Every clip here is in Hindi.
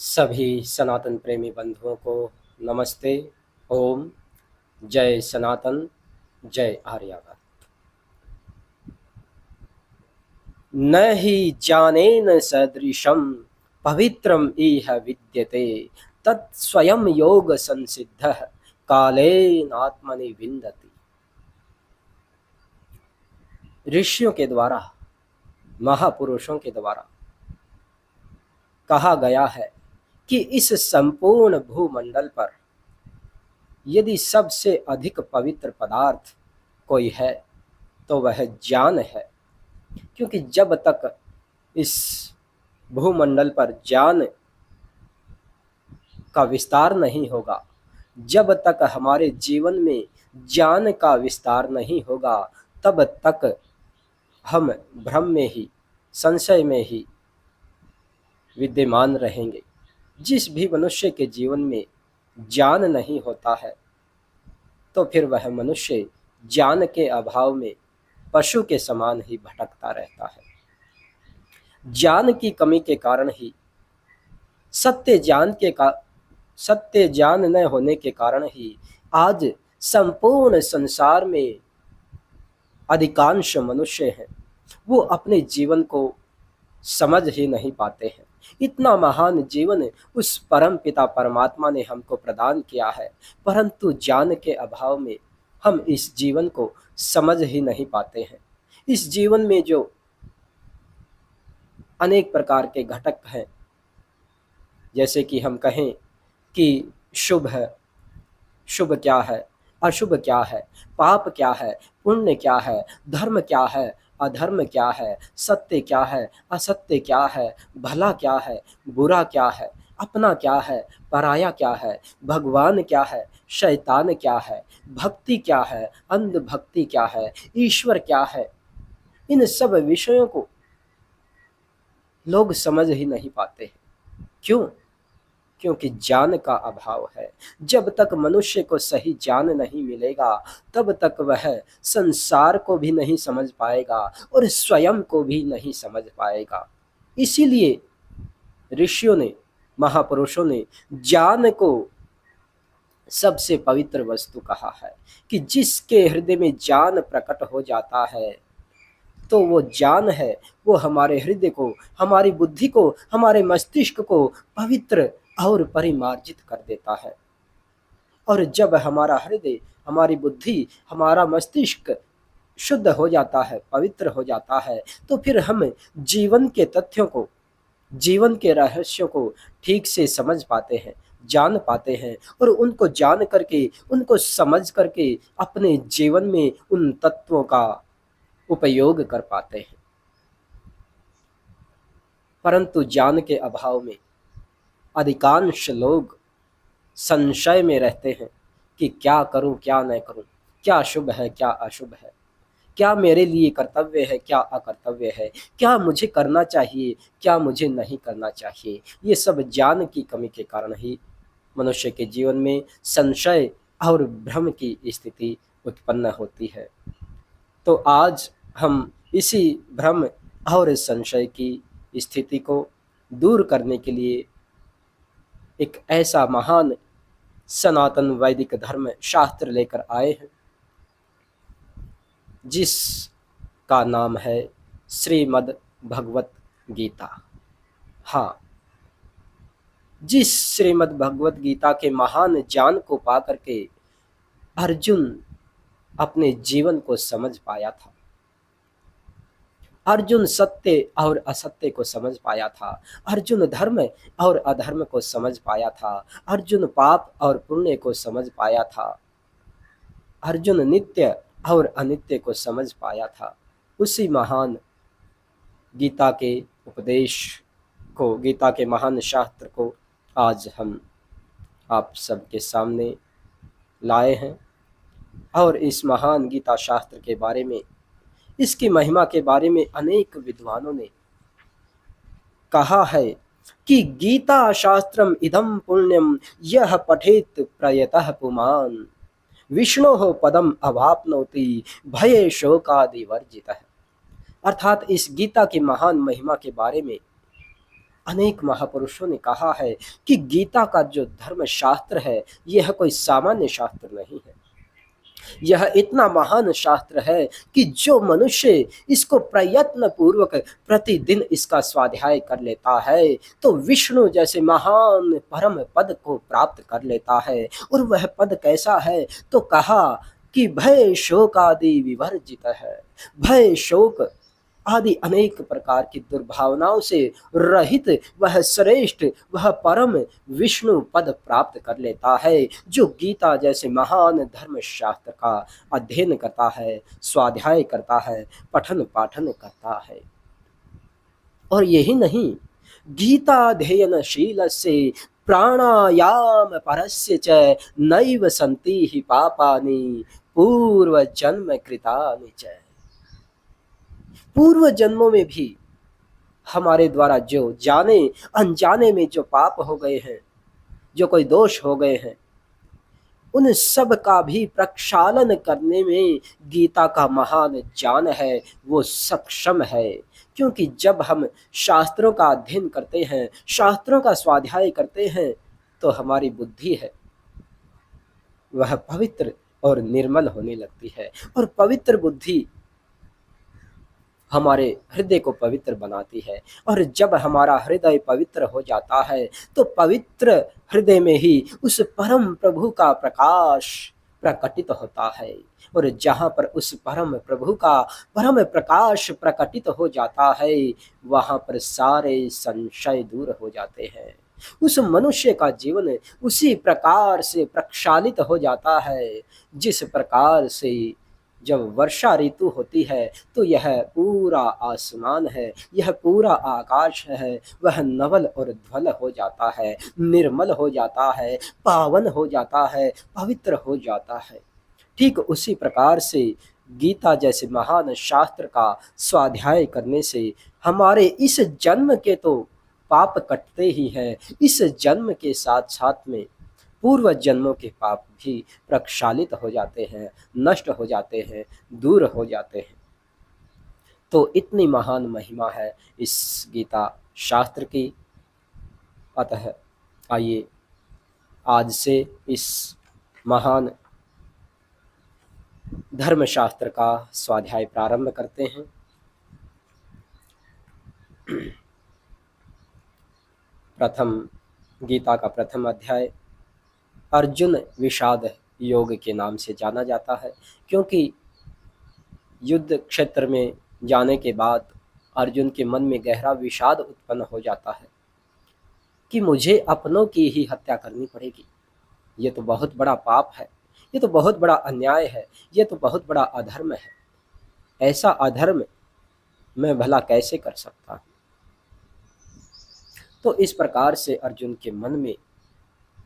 सभी सनातन प्रेमी बंधुओं को नमस्ते। ओम। जय सनातन, जय आर्यावर्त। न हि ज्ञानेन सदृशं पवित्रम इह विद्यते तत् स्वयं योग संसिद्धः कालेन आत्मनि विन्दति। ऋषियों के द्वारा, महापुरुषों के द्वारा कहा गया है कि इस संपूर्ण भूमंडल पर यदि सबसे अधिक पवित्र पदार्थ कोई है तो वह ज्ञान है। क्योंकि जब तक इस भूमंडल पर ज्ञान का विस्तार नहीं होगा, जब तक हमारे जीवन में ज्ञान का विस्तार नहीं होगा, तब तक हम भ्रम में ही, संशय में ही विद्यमान रहेंगे। जिस भी मनुष्य के जीवन में ज्ञान नहीं होता है तो फिर वह मनुष्य ज्ञान के अभाव में पशु के समान ही भटकता रहता है। ज्ञान की कमी के कारण ही, सत्य ज्ञान न होने के कारण ही आज संपूर्ण संसार में अधिकांश मनुष्य हैं वो अपने जीवन को समझ ही नहीं पाते हैं। इतना महान जीवन उस परम पिता परमात्मा ने हमको प्रदान किया है, परंतु ज्ञान के अभाव में हम इस जीवन को समझ ही नहीं पाते हैं। इस जीवन में जो अनेक प्रकार के घटक हैं, जैसे कि हम कहें कि शुभ है, शुभ क्या है, अशुभ क्या है, पाप क्या है, पुण्य क्या है, धर्म क्या है, अधर्म क्या है, सत्य क्या है, असत्य क्या है, भला क्या है, बुरा क्या है, अपना क्या है, पराया क्या है, भगवान क्या है, शैतान क्या है, भक्ति क्या है, अंधभक्ति क्या है, ईश्वर क्या है, इन सब विषयों को लोग समझ ही नहीं पाते हैं। क्यों? क्योंकि ज्ञान का अभाव है। जब तक मनुष्य को सही ज्ञान नहीं मिलेगा, तब तक वह संसार को भी नहीं समझ पाएगा और स्वयं को भी नहीं समझ पाएगा। इसीलिए ऋषियों ने, महापुरुषों ने ज्ञान को सबसे पवित्र वस्तु कहा है कि जिसके हृदय में ज्ञान प्रकट हो जाता है तो वो ज्ञान है, वो हमारे हृदय को, हमारी बुद्धि को, हमारे मस्तिष्क को पवित्र और परिमार्जित कर देता है। और जब हमारा हृदय, हमारी बुद्धि, हमारा मस्तिष्क शुद्ध हो जाता है, पवित्र हो जाता है, तो फिर हम जीवन के तथ्यों को, जीवन के रहस्यों को ठीक से समझ पाते हैं, जान पाते हैं और उनको जान करके, उनको समझ करके अपने जीवन में उन तत्वों का उपयोग कर पाते हैं। परंतु ज्ञान के अभाव में अधिकांश लोग संशय में रहते हैं कि क्या करूं, क्या न करूं, क्या शुभ है, क्या अशुभ है, क्या मेरे लिए कर्तव्य है, क्या अकर्तव्य है, क्या मुझे करना चाहिए, क्या मुझे नहीं करना चाहिए। ये सब ज्ञान की कमी के कारण ही मनुष्य के जीवन में संशय और भ्रम की स्थिति उत्पन्न होती है। तो आज हम इसी भ्रम और संशय की स्थिति को दूर करने के लिए एक ऐसा महान सनातन वैदिक धर्म शास्त्र लेकर आए हैं जिसका नाम है श्रीमद् भगवत गीता। हाँ, जिस श्रीमद् भगवत गीता के महान ज्ञान को पाकर के अर्जुन अपने जीवन को समझ पाया था, अर्जुन सत्य और असत्य को समझ पाया था, अर्जुन धर्म और अधर्म को समझ पाया था, अर्जुन पाप और पुण्य को समझ पाया था, अर्जुन नित्य और अनित्य को समझ पाया था। उसी महान गीता के उपदेश को, गीता के महान शास्त्र को आज हम आप सबके सामने लाए हैं और इस महान गीता शास्त्र के बारे में, इसकी महिमा के बारे में अनेक विद्वानों ने कहा है कि गीता शास्त्रम इदम पुण्यम यह पठेत प्रयतः पुमान विष्णोः पदम अवाप्नोति भये शोकादि वर्जितः। अर्थात इस गीता की महान महिमा के बारे में अनेक महापुरुषों ने कहा है कि गीता का जो धर्म शास्त्र है, यह कोई सामान्य शास्त्र नहीं है। यह इतना महान शास्त्र है कि जो मनुष्य इसको प्रयत्न पूर्वक प्रतिदिन इसका स्वाध्याय कर लेता है, तो विष्णु जैसे महान परम पद को प्राप्त कर लेता है। और वह पद कैसा है? तो कहा कि भय शोक आदि विवर्जित है। भय शोक आदि अनेक प्रकार की दुर्भावनाओं से रहित वह श्रेष्ठ, वह परम विष्णु पद प्राप्त कर लेता है, जो गीता जैसे महान धर्म शास्त्र का अध्ययन करता है, स्वाध्याय करता है, पठन पाठन करता है। और यही नहीं, गीताध्ययनशीलस्य प्राणायाम परस्य च नैव सन्ति हि पापानि पूर्व जन्म कृतानि च। पूर्व जन्मों में भी हमारे द्वारा जो जाने अनजाने में जो पाप हो गए हैं, जो कोई दोष हो गए हैं, उन सब का भी प्रक्षालन करने में गीता का महान ज्ञान है, वो सक्षम है। क्योंकि जब हम शास्त्रों का अध्ययन करते हैं, शास्त्रों का स्वाध्याय करते हैं, तो हमारी बुद्धि है वह पवित्र और निर्मल होने लगती है। और पवित्र बुद्धि हमारे हृदय को पवित्र बनाती है। और जब हमारा हृदय पवित्र हो जाता है, तो पवित्र हृदय में ही उस परम प्रभु का प्रकाश प्रकटित होता है। और जहाँ पर उस परम प्रभु का परम प्रकाश प्रकटित हो जाता है, वहाँ पर सारे संशय दूर हो जाते हैं। उस मनुष्य का जीवन उसी प्रकार से प्रक्षालित हो जाता है, जिस प्रकार से जब वर्षा ऋतु होती है, तो यह पूरा आसमान है, यह पूरा आकाश है, वह नवल और ध्वल हो जाता है, निर्मल हो जाता है, पावन हो जाता है, पवित्र हो जाता है। ठीक उसी प्रकार से गीता जैसे महान शास्त्र का स्वाध्याय करने से हमारे इस जन्म के तो पाप कटते ही हैं, इस जन्म के साथ साथ में पूर्व जन्मों के पाप भी प्रक्षालित हो जाते हैं, नष्ट हो जाते हैं, दूर हो जाते हैं। तो इतनी महान महिमा है इस गीता शास्त्र की। अतः आइए आज से इस महान धर्म शास्त्र का स्वाध्याय प्रारंभ करते हैं। प्रथम गीता का प्रथम अध्याय अर्जुन विषाद योग के नाम से जाना जाता है, क्योंकि युद्ध क्षेत्र में जाने के बाद अर्जुन के मन में गहरा विषाद उत्पन्न हो जाता है कि मुझे अपनों की ही हत्या करनी पड़ेगी। ये तो बहुत बड़ा पाप है, ये तो बहुत बड़ा अन्याय है, ये तो बहुत बड़ा अधर्म है। ऐसा अधर्म मैं भला कैसे कर सकता हूँ? तो इस प्रकार से अर्जुन के मन में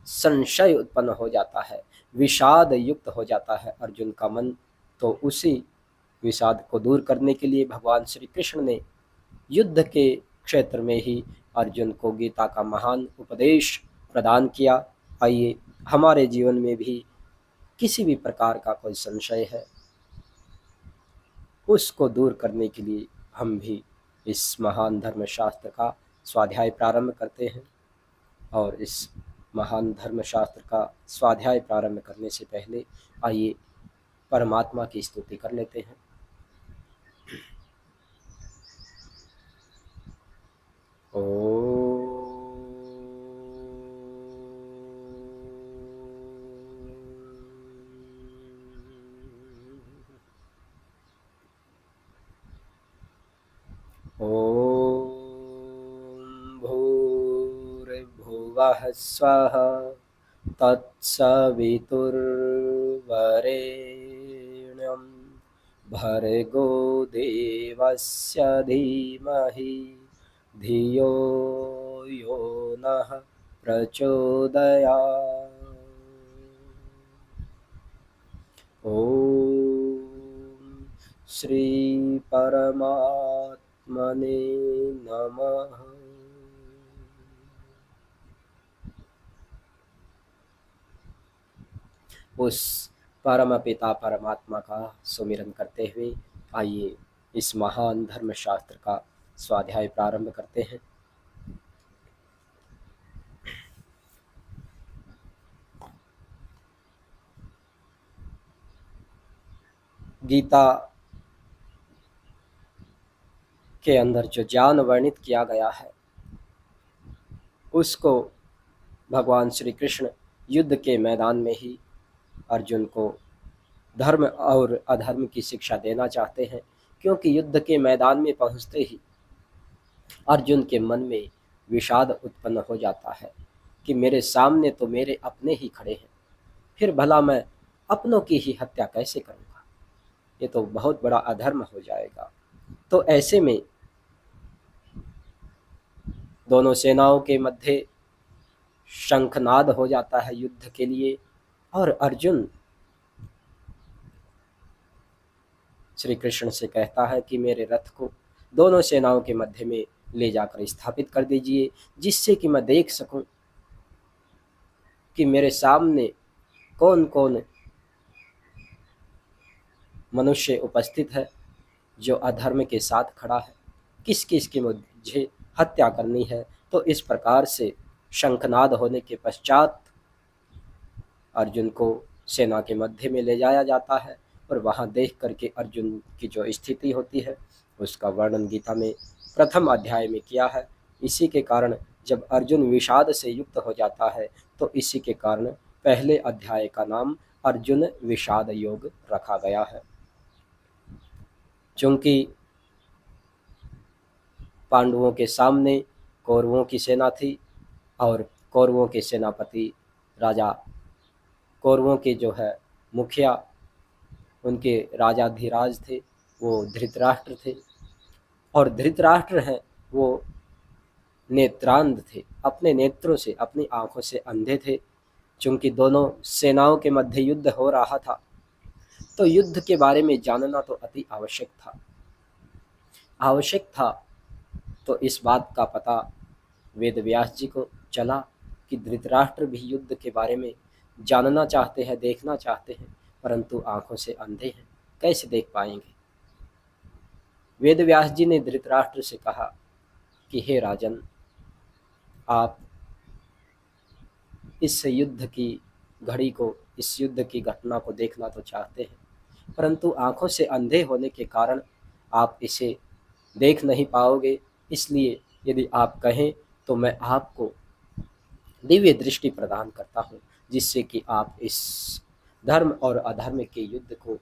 संशय उत्पन्न हो जाता है, विषाद युक्त हो जाता है अर्जुन का मन। तो उसी विषाद को दूर करने के लिए भगवान श्री कृष्ण ने युद्ध के क्षेत्र में ही अर्जुन को गीता का महान उपदेश प्रदान किया। आइए हमारे जीवन में भी किसी भी प्रकार का कोई संशय है, उसको दूर करने के लिए हम भी इस महान धर्म शास्त्र का स्वाध्याय प्रारंभ करते हैं। और इस महान धर्म शास्त्र का स्वाध्याय प्रारंभ करने से पहले आइए परमात्मा की स्तुति कर लेते हैं। ॐ भूर्भुवः स्वः तत्सवितुर्वरेण्यं भर्गो देवस्य धीमहि धियो यो नः प्रचोदयात्। ॐ श्री परमात्मने नमः। उस परम पिता परमात्मा का सुमिरन करते हुए आइए इस महान धर्म शास्त्र का स्वाध्याय प्रारंभ करते हैं। गीता के अंदर जो ज्ञान वर्णित किया गया है उसको भगवान श्री कृष्ण युद्ध के मैदान में ही अर्जुन को धर्म और अधर्म की शिक्षा देना चाहते हैं, क्योंकि युद्ध के मैदान में पहुंचते ही अर्जुन के मन में विषाद उत्पन्न हो जाता है कि मेरे सामने तो मेरे अपने ही खड़े हैं, फिर भला मैं अपनों की ही हत्या कैसे करूंगा, ये तो बहुत बड़ा अधर्म हो जाएगा। तो ऐसे में दोनों सेनाओं के मध्य शंखनाद हो जाता है युद्ध के लिए, और अर्जुन श्री कृष्ण से कहता है कि मेरे रथ को दोनों सेनाओं के मध्य में ले जाकर स्थापित कर दीजिए, जिससे कि मैं देख सकूं कि मेरे सामने कौन कौन मनुष्य उपस्थित है जो अधर्म के साथ खड़ा है, किस किस की मुझे हत्या करनी है। तो इस प्रकार से शंखनाद होने के पश्चात अर्जुन को सेना के मध्य में ले जाया जाता है, और वहाँ देख करके अर्जुन की जो स्थिति होती है उसका वर्णन गीता में प्रथम अध्याय में किया है। इसी के कारण जब अर्जुन विषाद से युक्त हो जाता है तो इसी के कारण पहले अध्याय का नाम अर्जुन विषाद योग रखा गया है। चूंकि पांडवों के सामने कौरवों की सेना थी और कौरवों के सेनापति राजा, कौरवों के जो है मुखिया, उनके राजाधिराज थे वो धृतराष्ट्र थे, और धृतराष्ट्र हैं वो नेत्रांध थे, अपने नेत्रों से अपनी आंखों से अंधे थे। चूंकि दोनों सेनाओं के मध्य युद्ध हो रहा था तो युद्ध के बारे में जानना तो अति आवश्यक था। तो इस बात का पता वेद व्यास जी को चला कि धृतराष्ट्र भी युद्ध के बारे में जानना चाहते हैं, देखना चाहते हैं, परंतु आंखों से अंधे हैं, कैसे देख पाएंगे। वेद व्यास जी ने धृतराष्ट्र से कहा कि हे राजन, आप इस युद्ध की घड़ी को, इस युद्ध की घटना को देखना तो चाहते हैं, परंतु आंखों से अंधे होने के कारण आप इसे देख नहीं पाओगे। इसलिए यदि आप कहें तो मैं आपको दिव्य दृष्टि प्रदान करता हूँ, जिससे कि आप इस धर्म और अधर्म के युद्ध को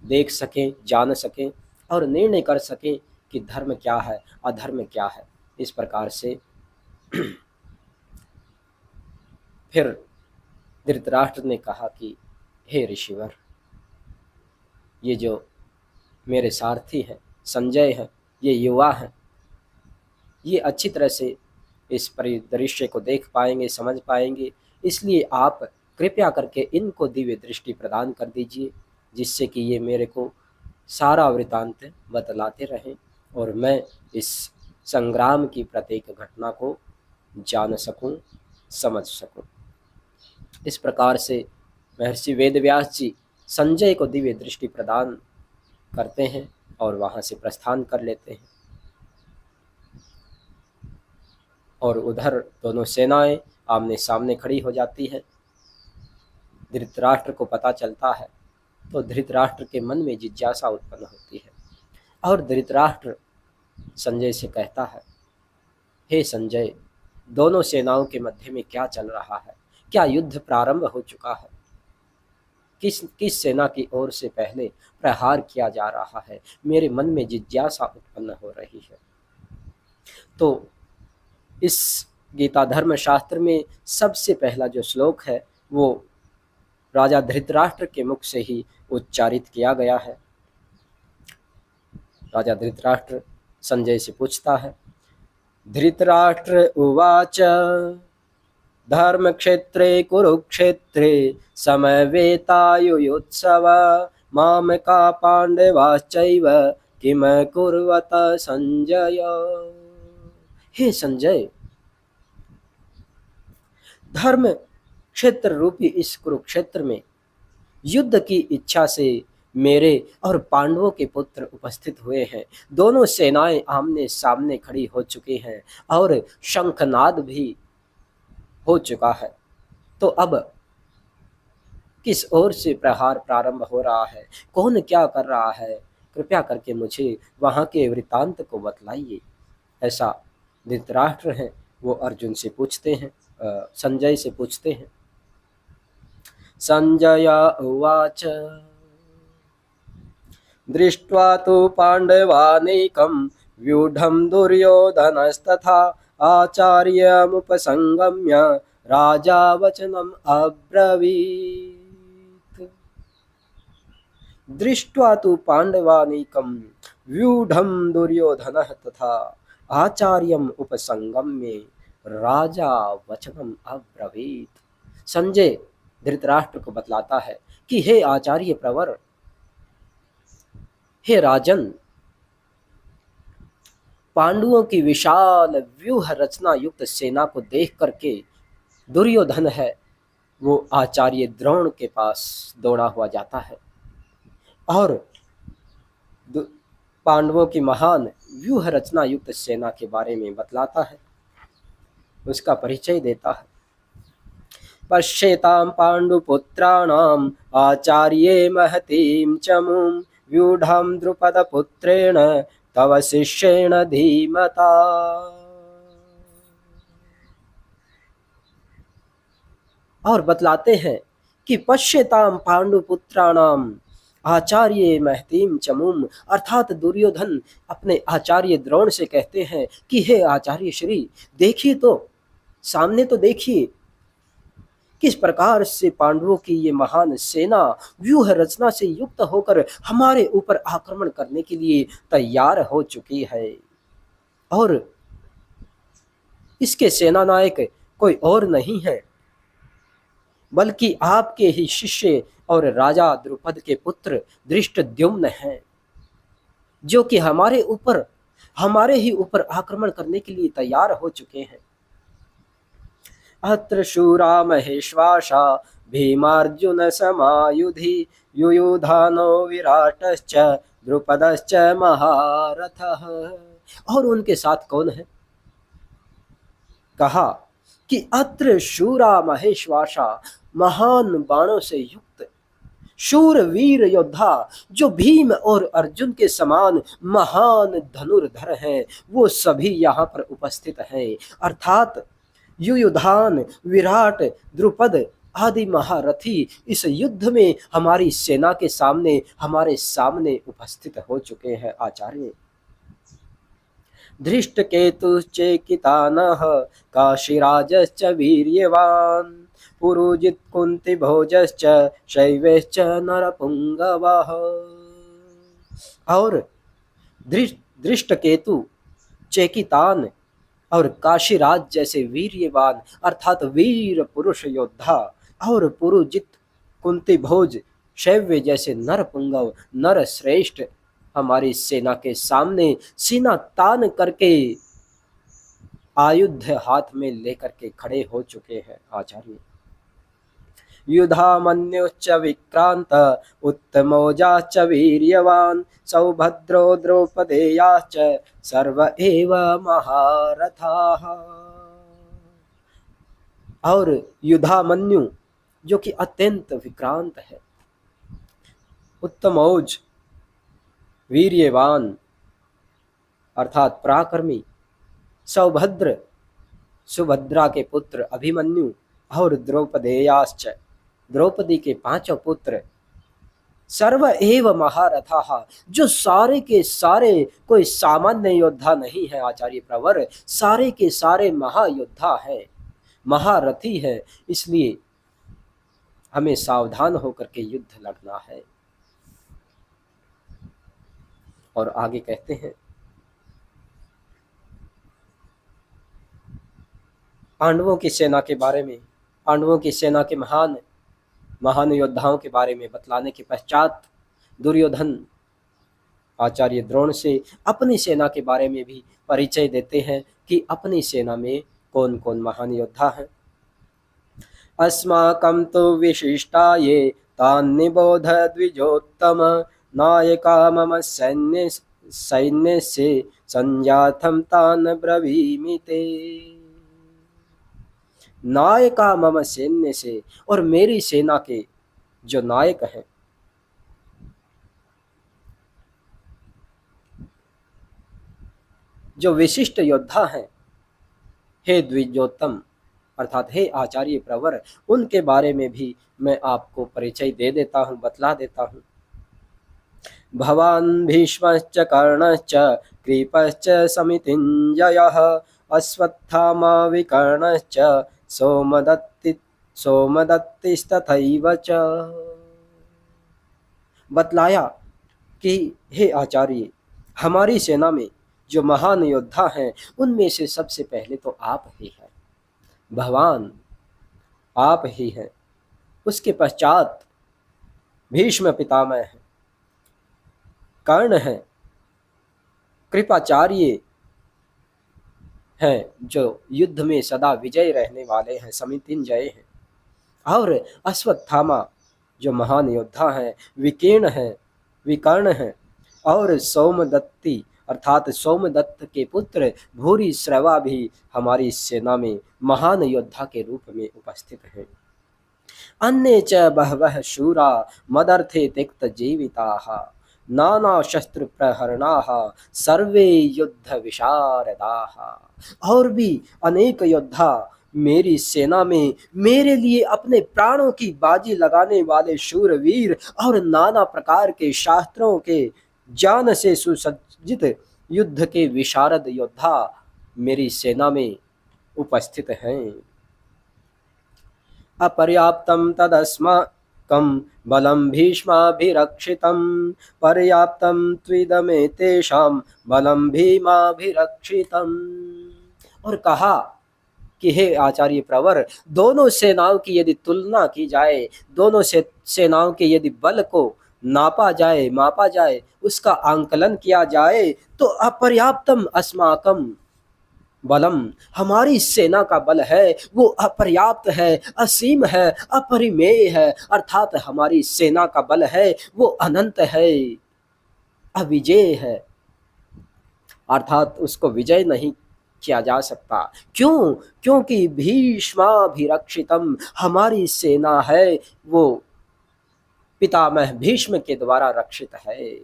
देख सकें, जान सकें और निर्णय कर सकें कि धर्म क्या है, अधर्म क्या है। इस प्रकार से फिर धृतराष्ट्र ने कहा कि हे ऋषिवर, ये जो मेरे सारथी हैं संजय हैं, ये युवा हैं, ये अच्छी तरह से इस परिदृश्य को देख पाएंगे, समझ पाएंगे, इसलिए आप कृपया करके इनको दिव्य दृष्टि प्रदान कर दीजिए, जिससे कि ये मेरे को सारा वृतांत बतलाते रहें और मैं इस संग्राम की प्रत्येक घटना को जान सकूं, समझ सकूं। इस प्रकार से महर्षि वेदव्यास जी संजय को दिव्य दृष्टि प्रदान करते हैं और वहाँ से प्रस्थान कर लेते हैं। और उधर दोनों सेनाएं आमने सामने खड़ी हो जाती हैं। धृतराष्ट्र को पता चलता है तो धृतराष्ट्र के मन में जिज्ञासा उत्पन्न होती है, और धृतराष्ट्र संजय से कहता है, हे संजय, दोनों सेनाओं के मध्य में क्या चल रहा है? क्या युद्ध प्रारंभ हो चुका है? किस सेना की ओर से पहले प्रहार किया जा रहा है? मेरे मन में जिज्ञासा उत्पन्न हो रही है। तो इस गीता धर्म शास्त्र में सबसे पहला जो श्लोक है वो राजा धृतराष्ट्र के मुख से ही उच्चारित किया गया है। राजा धृतराष्ट्र संजय से पूछता है, धृतराष्ट्र उवाच धर्म क्षेत्रे कुरुक्षेत्रे समवेतायुयुत्सव मामका पांडवाश्चैव किम कुर्वत संजय। हे संजय, धर्म क्षेत्र रूपी इस कुरुक्षेत्र में युद्ध की इच्छा से मेरे और पांडवों के पुत्र उपस्थित हुए हैं। दोनों सेनाएं आमने सामने खड़ी हो चुकी हैं और शंखनाद भी हो चुका है। तो अब किस ओर से प्रहार प्रारंभ हो रहा है, कौन क्या कर रहा है, कृपया करके मुझे वहाँ के वृतांत को बतलाइए। ऐसा धृतराष्ट्र हैं वो अर्जुन से पूछते हैं, संजय से पूछते हैं। संजय उवाच दृष्ट्वा तु पाण्डवानीकं व्यूढं दुर्योधनस्तथा आचार्यमुपसंगम्य राजा वचनम् अब्रवीत्। दृष्ट्वा तु पाण्डवानीकं व्यूढं दुर्योधनः तथा आचार्यम उपसंगम्य राजा वचनम अब्रवीत। संजय धृतराष्ट्र को बतलाता है कि हे आचार्य प्रवर, हे राजन, पांडवों की विशाल व्यूह रचना युक्त सेना को देख करके दुर्योधन है वो आचार्य द्रोण के पास दौड़ा हुआ जाता है और पांडवों की महान व्यूह रचना युक्त सेना के बारे में बतलाता है, उसका परिचय देता है। पश्येतां पाण्डुपुत्राणाम् आचार्ये महतीं चमूं व्यूढां द्रुपदपुत्रेण तव शिष्येण धीमता। और बतलाते हैं कि पश्येताम पांडुपुत्राणाम आचार्य महतीम चमुम, अर्थात दुर्योधन अपने आचार्य द्रोण से कहते हैं कि हे आचार्य श्री, देखिए तो, सामने तो देखिए किस प्रकार से पांडवों की ये महान सेना व्यूह रचना से युक्त होकर हमारे ऊपर आक्रमण करने के लिए तैयार हो चुकी है। और इसके सेना नायक कोई और नहीं है बल्कि आपके ही शिष्य और राजा द्रुपद के पुत्र धृष्टद्युम्न हैं, जो कि हमारे ही ऊपर आक्रमण करने के लिए तैयार हो चुके हैं। अत्र शूरा महेश्वासा भीमार्जुन समायुधि युयुधानो विराटश्च द्रुपदश्च महारथः। और उनके साथ कौन है? कहा कि अत्र शूरा महेश्वासा, महान बाणों से युक्त शूर वीर योद्धा जो भीम और अर्जुन के समान महान धनुर्धर हैं, वो सभी यहाँ पर उपस्थित हैं। अर्थात युयुधान, विराट, द्रुपद आदि महारथी इस युद्ध में हमारी सेना के सामने हमारे सामने उपस्थित हो चुके हैं। आचार्य धृष्टकेतुश्चेकितानः काशीराजश्च वीर्यवान् पुरुजित् कुन्तिभोजश्च शैवेश्च नरपुंगवः। और धृष्टकेतु, चेकितान और काशीराज जैसे वीर्यवान अर्थात वीर पुरुष योद्धा और पुरुजित, कुंतीभोज, शैव्य जैसे नरपुंगव नर श्रेष्ठ हमारी सेना के सामने सीना तान करके आयुध हाथ में लेकर के खड़े हो चुके हैं। आचार्य युधामन्युश्च विक्रांत उत्तमौजाश्च वीर्यवान सौभद्रो द्रौपदेयाश्च सर्व एव महारथाः। और युधामन्यु जो कि अत्यंत विक्रांत है, उत्तमौज वीर्यवान अर्थात पराक्रमी, सौभद्र सुभद्रा के पुत्र अभिमन्यु और द्रौपदेयाश्च द्रौपदी के पांचों पुत्र सर्व एव महारथाः जो सारे के सारे कोई सामान्य योद्धा नहीं है। आचार्य प्रवर, सारे के सारे महायोद्धा है, महारथी है, इसलिए हमें सावधान होकर के युद्ध लड़ना है। और आगे कहते हैं पांडवों की सेना के बारे में, पांडवों की सेना के महान योद्धाओं के बारे में बतलाने के पश्चात दुर्योधन आचार्य द्रोण से अपनी सेना के बारे में भी परिचय देते हैं कि अपनी सेना में कौन कौन महान योद्धा हैं। अस्माकं तु विशिष्टा ये तान् निबोध द्विजोत्तम नायका मम सैन्यस्य संजातं तान् ब्रवीमि ते। नायका मम सैन्य से, और मेरी सेना के जो नायक हैं, जो विशिष्ट योद्धा हैं, हे द्विजोत्तम अर्थात हे आचार्य प्रवर, उनके बारे में भी मैं आपको परिचय दे देता हूँ, बतला देता हूँ। भवान् भीष्मश्च कर्णश्च कृपश्च समितिञ्जयः अश्वत्थामा विकर्णश्च सोमदत्तिस्तथैव च। बतलाया कि हे आचार्य, हमारी सेना में जो महान योद्धा हैं उनमें से सबसे पहले तो आप ही हैं, भगवान आप ही हैं। उसके पश्चात भीष्म पितामह हैं, कर्ण हैं, कृपाचार्य हैं जो युद्ध में सदा विजय रहने वाले हैं, समितिंजय हैं, और अश्वत्थामा जो महान योद्धा हैं, विकर्ण हैं, और सोमदत्ती अर्थात सोमदत्त के पुत्र भूरिश्रवा भी हमारी सेना में महान योद्धा के रूप में उपस्थित हैं। अन्ये च बहवः शूरा मदर्थे त्यक्त जीविताः नाना शस्त्र प्रहरणाः सर्वे युद्ध विशारदाः। और भी अनेक योद्धा मेरी सेना में मेरे लिए अपने प्राणों की बाजी लगाने वाले शूरवीर और नाना प्रकार के शास्त्रों के ज्ञान से सुसज्जित युद्ध के विशारद योद्धा मेरी सेना में उपस्थित हैं। अपर्याप्तं तदस्माकं बलं भीष्माभिरक्षितं पर्याप्तं त्विदमेतेषां बलं भीमाभिरक्षितम्। और कहा कि हे आचार्य प्रवर, दोनों सेनाओं की यदि तुलना की जाए, दोनों सेनाओं के यदि बल को मापा जाए, उसका आंकलन किया जाए, तो अपर्याप्तम अस्माकम बलम हमारी सेना का बल है वो अपर्याप्त है, असीम है, अपरिमेय है। अर्थात हमारी सेना का बल है वो अनंत है, अविजय है, अर्थात उसको विजय नहीं किया जा सकता। क्यों? क्योंकि भीष्माभिरक्षितम हमारी सेना है वो पितामह भीष्म के द्वारा रक्षित है।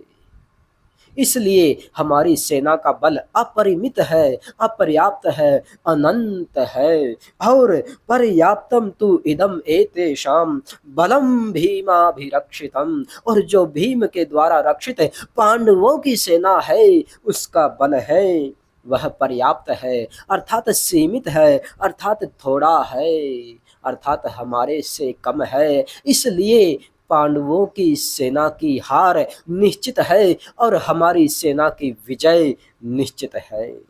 इसलिए हमारी सेना का बल अपरिमित है, अपर्याप्त है, अनंत है। और पर्याप्तम तु इदम एतेषाम बलम भीमाभिरक्षितम, और जो भीम के द्वारा रक्षित पांडवों की सेना है उसका बल है वह पर्याप्त है, अर्थात सीमित है, अर्थात थोड़ा है, अर्थात हमारे से कम है। इसलिए पांडवों की सेना की हार निश्चित है और हमारी सेना की विजय निश्चित है।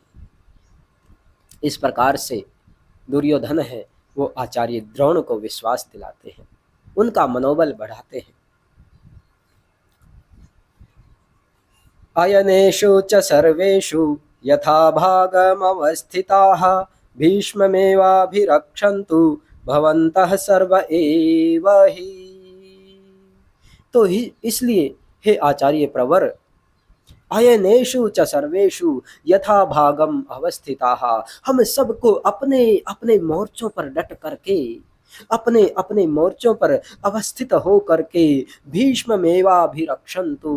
इस प्रकार से दुर्योधन है वो आचार्य द्रोण को विश्वास दिलाते हैं, उनका मनोबल बढ़ाते हैं। अयनेषु च सर्वेषु यथा भागमवस्थिताः भीष्ममेवाभिरक्षन्तु भवन्तः सर्व एव हि। तो इसलिए हे आचार्य प्रवर, अयनेषु च सर्वेषु यथा भागम अवस्थिताः, हम सबको अपने अपने मोर्चों पर डट करके, अपने अपने मोर्चों पर अवस्थित हो करके भीष्ममेवाभिरक्षन्तु,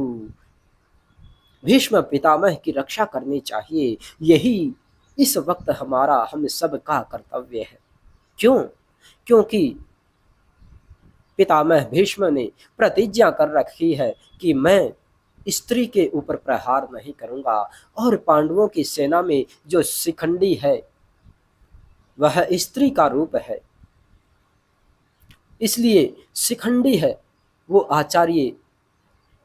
भीष्म पितामह की रक्षा करनी चाहिए। यही इस वक्त हमारा हम सब का कर्तव्य है। क्यों? क्योंकि पितामह भीष्म ने प्रतिज्ञा कर रखी है कि मैं स्त्री के ऊपर प्रहार नहीं करूंगा, और पांडवों की सेना में जो शिखंडी है वह स्त्री का रूप है। इसलिए शिखंडी है वो आचार्य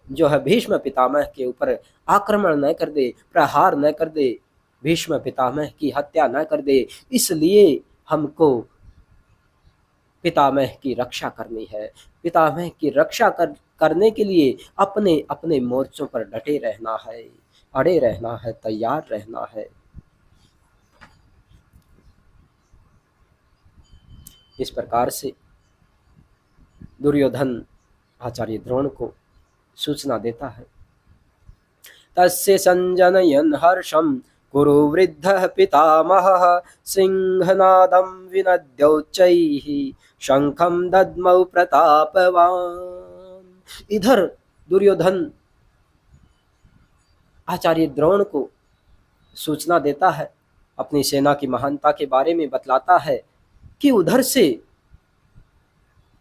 जो है भीष्म पितामह के ऊपर आक्रमण न कर दे, प्रहार न कर दे, भीष्म पितामह की हत्या न कर दे। इसलिए हमको पितामह की रक्षा करनी है। पितामह की रक्षा करने के लिए अपने अपने मोर्चों पर डटे रहना है, अड़े रहना है, तैयार रहना है। इस प्रकार से दुर्योधन आचार्य द्रोण को सूचना देता है। तस्य संजनयन् हर्षं कुरुवृद्धः पितामहः सिंहनादं विनद्योच्चैः शंखं दद्मौ प्रतापवान्। इधर दुर्योधन आचार्य द्रोण को सूचना देता है, अपनी सेना की महानता के बारे में बतलाता है कि उधर से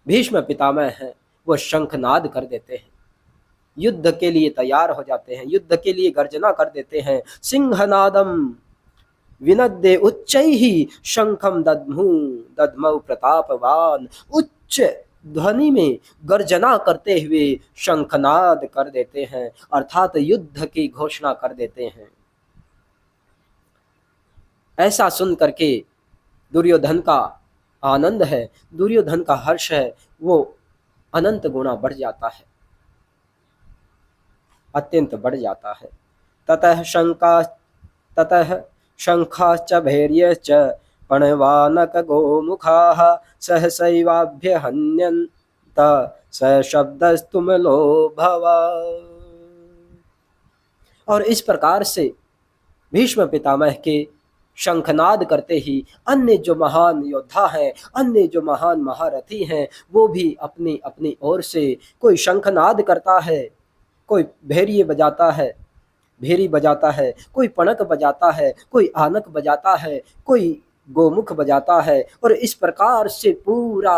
भीष्म पितामह हैं, वो शंखनाद कर देते हैं, युद्ध के लिए तैयार हो जाते हैं, युद्ध के लिए गर्जना कर देते हैं। सिंहनादम विनद्य उच्चैहि शंखम दद्मौ प्रतापवान, उच्च ध्वनि में गर्जना करते हुए शंखनाद कर देते हैं, अर्थात युद्ध की घोषणा कर देते हैं। ऐसा सुन करके दुर्योधन का आनंद है, दुर्योधन का हर्ष है, वो अनंत गुना बढ़ जाता है, अत्यंत बढ़ जाता है। ततः शंखाश्च भैर्यश्च पणवानक गोमुखाः सहसैवाभ्यहन्यन्त सशब्दस्तुमलो भवा। और इस प्रकार से भीष्म पितामह के शंखनाद करते ही अन्य जो महान योद्धा हैं, अन्य जो महान महारथी हैं, वो भी अपनी अपनी ओर से कोई शंखनाद करता है, कोई भेरी बजाता है, कोई पणक बजाता है, कोई आनक बजाता है, कोई गोमुख बजाता है, और इस प्रकार से पूरा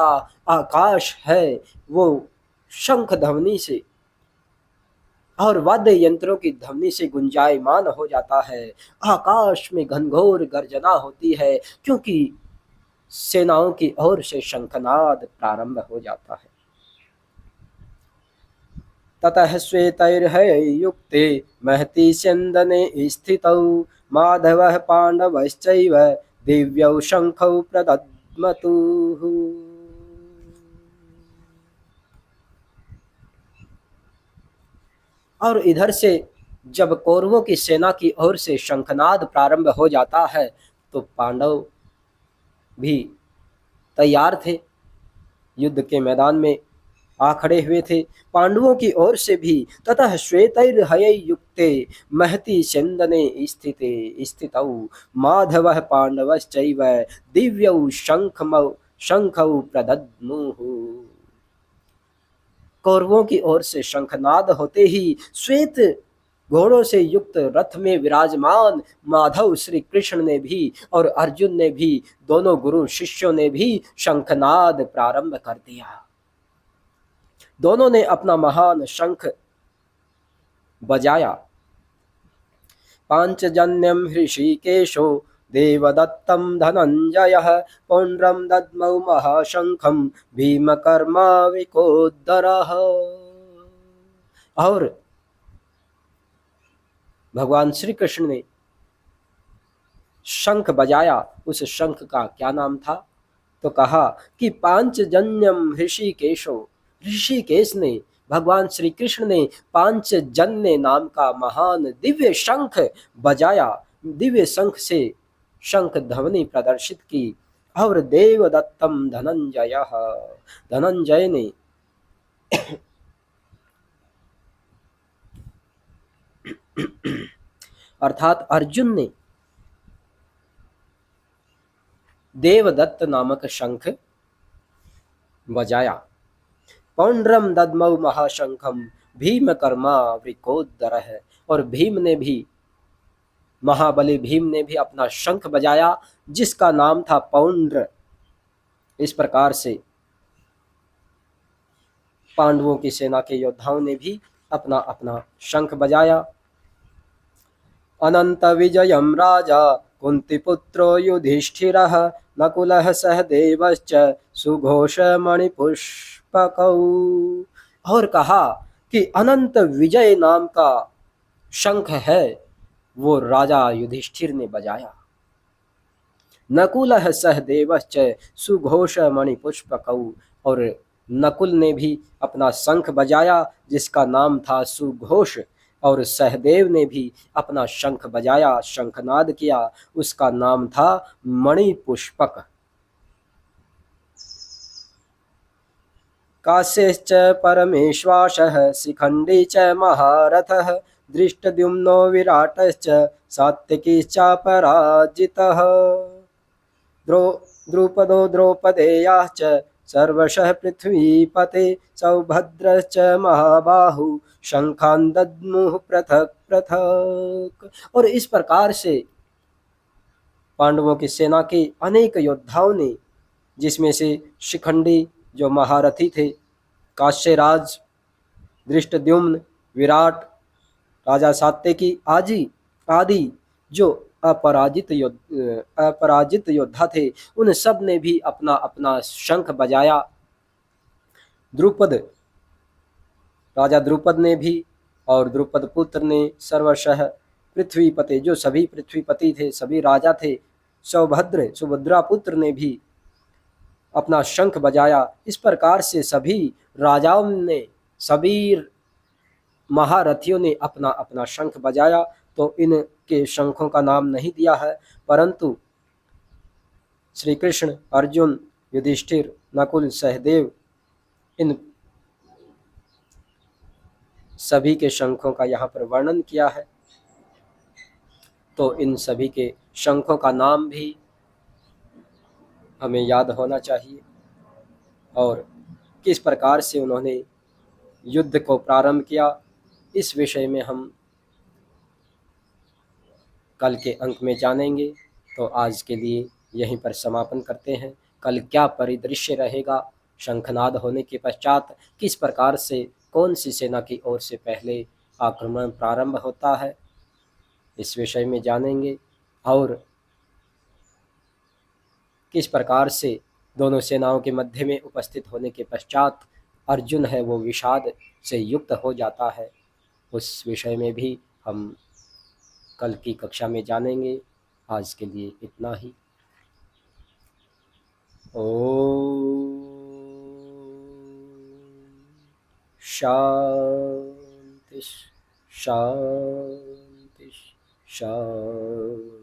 आकाश है वो शंख ध्वनि से और वाद्य यंत्रों की ध्वनि से गुंजायमान हो जाता है। आकाश में घनघोर गर्जना होती है, क्योंकि सेनाओं की ओर से शंखनाद प्रारंभ हो जाता है। ततः श्वेतैर्हयैर्युक्ते महति स्यन्दने स्थितौ माधवः पाण्डवश्चैव दिव्यौ शंखौ प्रदद्मतुः। और इधर से जब कौरवों की सेना की ओर से शंखनाद प्रारंभ हो जाता है तो पांडव भी तैयार थे, युद्ध के मैदान में आ खड़े हुए थे। पांडवों की ओर से भी ततः श्वेतैर्हयैर्युक्ते महति स्यन्दने स्थितौ माधवः पांडवश्चैव दिव्यौ शंखौ प्रदद्मुः। कौरवों की ओर से शंखनाद होते ही श्वेत घोड़ों से युक्त रथ में विराजमान माधव श्री कृष्ण ने भी और अर्जुन ने भी, दोनों गुरु शिष्यों ने भी शंखनाद प्रारंभ कर दिया। दोनों ने अपना महान शंख बजाया। पांचजन्यम हृषिकेशो देवदत्तं धनंजयः पौंड्रम दद्मौ महाशंखं भीमकर्माविकोदरः। और भगवान श्री कृष्ण ने शंख बजाया। उस शंख का क्या नाम था? तो कहा कि पांचजन्यम ऋषिकेशो, ऋषिकेश ने, भगवान श्री कृष्ण ने पांचजन्य नाम का महान दिव्य शंख बजाया। दिव्य शंख से शंख ध्वनि प्रदर्शित की। और देवदत्तम धनंजय, धनंजय ने अर्थात अर्जुन ने देवदत्त नामक शंख बजाया। पौंड्रम दद्मौ महाशंखम भीमकर्माविकोदरः। और भीम ने भी, महाबली भीम ने भी अपना शंख बजाया जिसका नाम था पौंड्र। इस प्रकार से पांडवों की सेना के योद्धाओं ने भी अपना अपना शंख बजाया। अनंत विजयम राजा कुंतीपुत्रो युधिष्ठिरः नकुलः सहदेवश्च सुघोष मणिपुष्पकौ। और कहा कि अनंत विजय नाम का शंख है वो राजा युधिष्ठिर ने बजाया। नकुलः सहदेवश्च सुघोष मणिपुष्पकौ। और नकुल ने भी अपना शंख बजाया जिसका नाम था सुघोष। और सहदेव ने भी अपना शंख बजाया, शंखनाद किया, उसका नाम था मणिपुष्पक। काश्यश्च परमेश्वासः शिखंडी च महारथः दृष्टद्युम्नो विराटश्च सात्विकीश्चापराजितः। द्रुपदो द्रौपदेयाश्च सर्वशः पृथ्वीपते सौभद्रश्च महाबाहु शंखान दद्मुः पृथक पृथक। और इस प्रकार से पांडवों की सेना के अनेक योद्धाओं ने, जिसमें से शिखंडी जो महारथी थे, काश्यराज, धृष्टद्युम्न, विराट, राजा सात्यकी आदि आदि जो अपराजित योद्धा थे, उन सब ने भी अपना अपना शंख बजाया। द्रुपद, राजा द्रुपद ने भी, और द्रुपद पुत्र ने सर्वशः पृथ्वीपति, जो सभी पृथ्वीपति थे, सभी राजा थे, सौभद्र सुभद्रा पुत्र ने भी अपना शंख बजाया। इस प्रकार से सभी राजाओं ने, सभी महारथियों ने अपना अपना शंख बजाया। तो इनके शंखों का नाम नहीं दिया है, परंतु श्री कृष्ण, अर्जुन, युधिष्ठिर, नकुल, सहदेव, इन सभी के शंखों का यहाँ पर वर्णन किया है। तो इन सभी के शंखों का नाम भी हमें याद होना चाहिए, और किस प्रकार से उन्होंने युद्ध को प्रारंभ किया, इस विषय में हम कल के अंक में जानेंगे। तो आज के लिए यहीं पर समापन करते हैं। कल क्या परिदृश्य रहेगा, शंखनाद होने के पश्चात किस प्रकार से कौन सी सेना की ओर से पहले आक्रमण प्रारंभ होता है, इस विषय में जानेंगे। और किस प्रकार से दोनों सेनाओं के मध्य में उपस्थित होने के पश्चात अर्जुन है वो विषाद से युक्त हो जाता है, उस विषय में भी हम कल की कक्षा में जानेंगे। आज के लिए इतना ही। ओम शांति शांति शांति।